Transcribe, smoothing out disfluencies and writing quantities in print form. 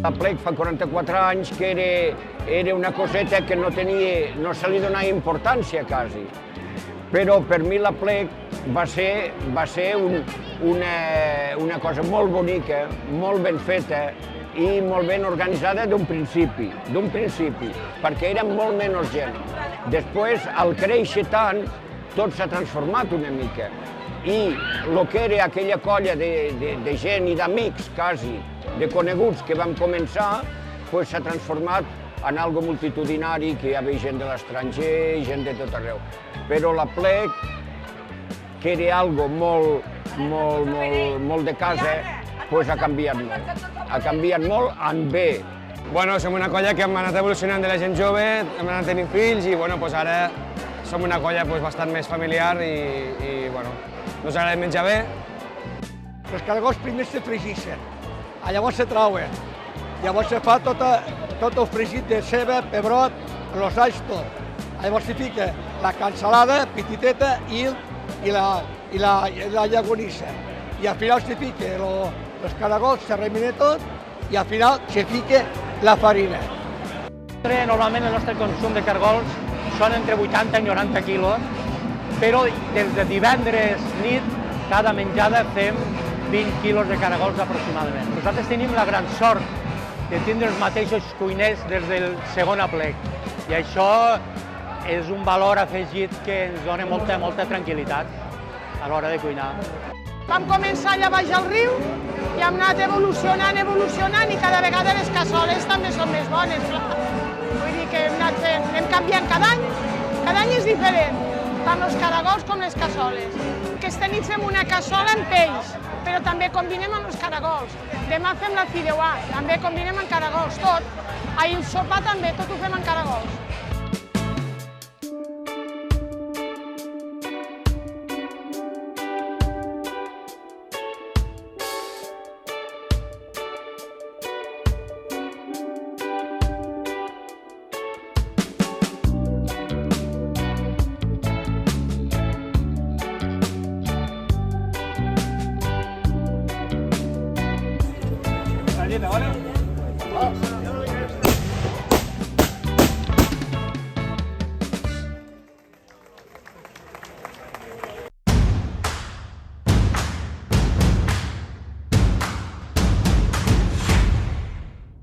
L'aplec fa 44 anys que era una coseta que no se li donava importància quasi. Però per mi l'aplec va ser una cosa molt bonica, molt ben feta i molt ben organitzada d'un principi, perquè era molt menys gent. Després, al créixer tant, tot s'ha transformat una mica. I el que era aquella colla de gent i d'amics, quasi, de coneguts que vam començar, s'ha transformat en algo multitudinari, que hi havia gent de l'estranger i gent de tot arreu. Però l'aplec, que era algo molt de casa, ha canviat molt. Ha canviat molt en bé. Bueno, som una colla que hem anat evolucionant de la gent jove, hem anat tenint fills i ara som una colla bastant més familiar i ens agrada menjar bé. Els caragols primer se fregissen, llavors se trauen, llavors se fa tot el fregit de ceba, pebrot, els alls, tot. Llavors se fica la cansalada petiteta i la llagonissa. I al final se fica els caragols, se remena tot i al final se fica la farina. Normalment el nostre consum de caragols són entre 80 i 90 quilos, però des de divendres nit, cada menjada fem 20 quilos de caragols aproximadament. Nosaltres tenim la gran sort de tindre els mateixos cuiners des del segon aplec i això és un valor afegit que ens dona molta tranquil·litat a l'hora de cuinar. Vam començar allà baix al riu i hem anat evolucionant i cada vegada les cassoles també són més bones. Vull dir que anem canviant cada any és diferent, tant els caragols com les cassoles. Aquesta nit fem una cassola amb peix, però també combinem amb els caragols. Demà fem la fideuà, també combinem amb caragols, tot. Ahir el sopar també, tot ho fem amb caragols.